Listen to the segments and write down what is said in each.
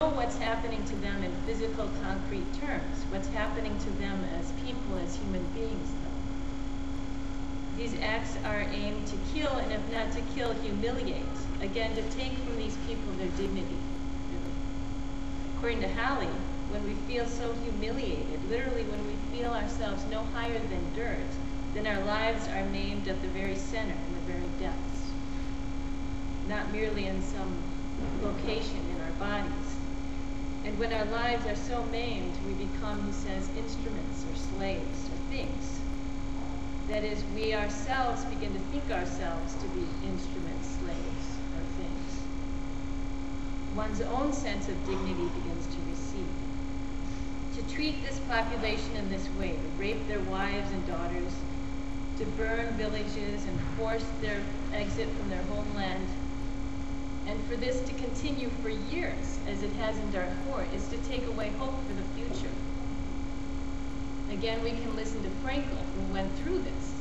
what's happening to them in physical, concrete terms, what's happening to them as people, as human beings, though. These acts are aimed to kill, and if not to kill, humiliate. Again, to take from these people their dignity, really. According to Hallie, when we feel so humiliated, literally when we feel ourselves no higher than dirt, then our lives are maimed at the very center, in the very depths. Not merely in some location in our bodies. And when our lives are so maimed, we become, he says, instruments or slaves or things. That is, we ourselves begin to think ourselves to be instruments, slaves, or things. One's own sense of dignity begins to recede. To treat this population in this way, to rape their wives and daughters, to burn villages and force their exit from their homeland, and for this to continue for years, as it has in Darfur, is to take away hope for the future. Again, we can listen to Frankel, who went through this.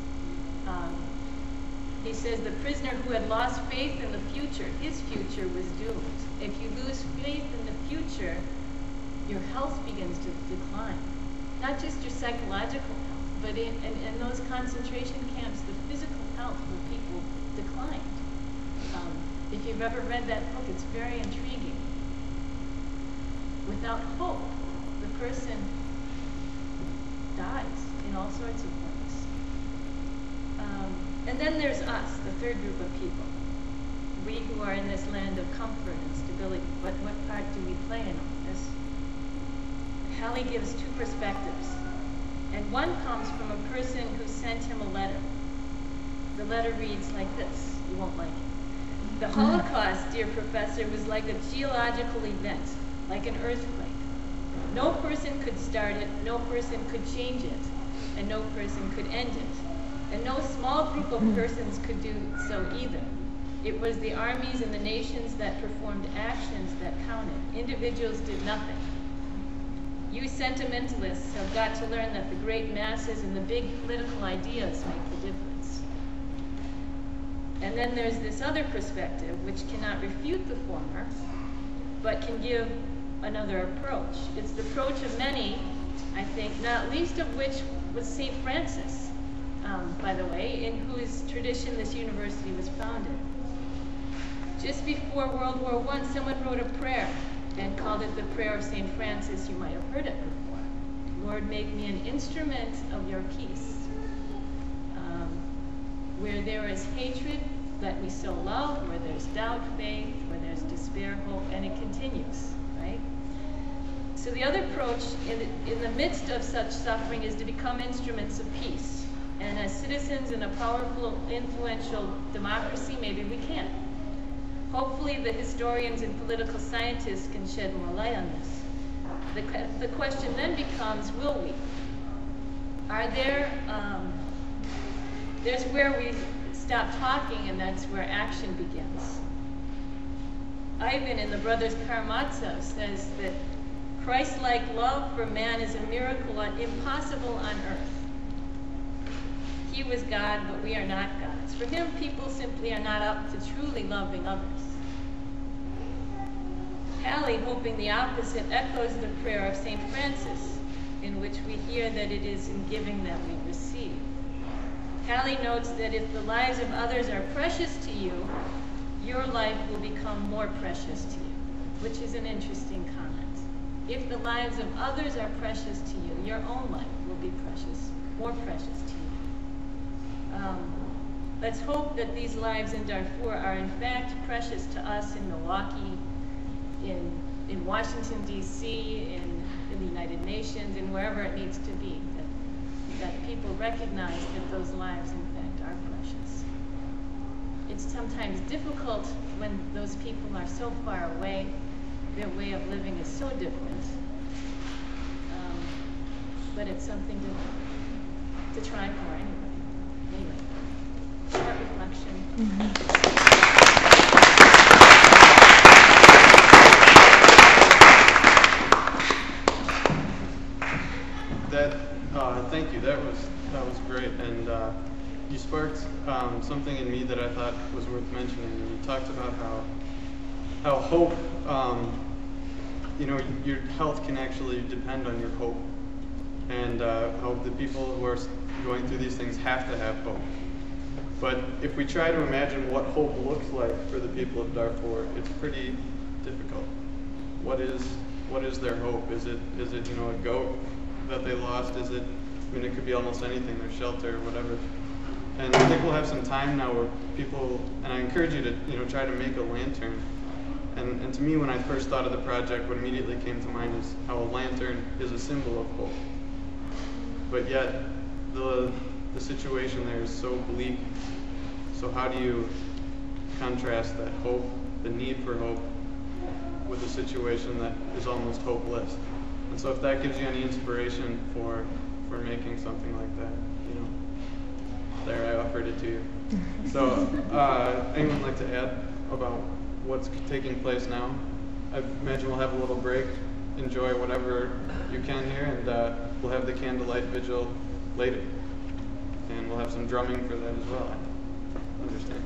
He says the prisoner who had lost faith in the future, his future was doomed. If you lose faith in the future, your health begins to decline. Not just your psychological health, but in those concentration camps, the physical health of people declined. If you've ever read that book, it's very intriguing. Without hope, the person dies in all sorts of ways. And then there's us, the third group of people. We who are in this land of comfort and stability. What part do we play in all this? Hallie gives two perspectives. And one comes from a person who sent him a letter. The letter reads like this. You won't like it. The Holocaust, dear professor, was like a geological event, like an earthquake. No person could start it, no person could change it, and no person could end it. And no small group of persons could do so either. It was the armies and the nations that performed actions that counted. Individuals did nothing. You sentimentalists have got to learn that the great masses and the big political ideas make the difference. And then there's this other perspective, which cannot refute the former, but can give another approach. It's the approach of many, I think, not least of which was St. Francis, by the way, in whose tradition this university was founded. Just before World War I, someone wrote a prayer and called it the Prayer of St. Francis. You might have heard it before. Lord, make me an instrument of your peace. Where there is hatred, let me sow love. Where there's doubt, faith. Where there's despair, hope. And it continues, right? So the other approach in the midst of such suffering is to become instruments of peace. And as citizens in a powerful, influential democracy, maybe we can. Hopefully the historians and political scientists can shed more light on this. The question then becomes, will we? Are there, there's where we stop talking and that's where action begins. Ivan in the Brothers Karamazov says that Christ-like love for man is a miracle impossible on earth. He was God, but we are not gods. For him, people simply are not up to truly loving others. Hallie, hoping the opposite, echoes the prayer of St. Francis, in which we hear that it is in giving that we receive. Hallie notes that if the lives of others are precious to you, your life will become more precious to you, which is an interesting comment. If the lives of others are precious to you, your own life will be precious, more precious to you. Let's hope that these lives in Darfur are in fact precious to us in Milwaukee, in Washington, D.C., in the United Nations, and wherever it needs to be, that people recognize that those lives in fact are precious. It's sometimes difficult when those people are so far away, their way of living is so different, but it's something to try for anyway. Short reflection. Thank you. That was great, and you sparked something in me that I thought was worth mentioning. You talked about how hope you know, your health can actually depend on your hope, and how the people who are going through these things have to have hope. But if we try to imagine what hope looks like for the people of Darfur, it's pretty difficult. What is their hope? Is it you know, a goat that they lost? Is it, I mean, it could be almost anything, their shelter or whatever. And I think we'll have some time now where people, and I encourage you to, you know, try to make a lantern. And to me, when I first thought of the project, what immediately came to mind is how a lantern is a symbol of hope. But yet, the situation there is so bleak. So how do you contrast that hope, the need for hope, with a situation that is almost hopeless? And so if that gives you any inspiration for making something like that, you know, there, I offered it to you. So anyone like to add about what's taking place now? I imagine we'll have a little break, enjoy whatever you can here, and we'll have the candlelight vigil later. And we'll have some drumming for that as well, I understand.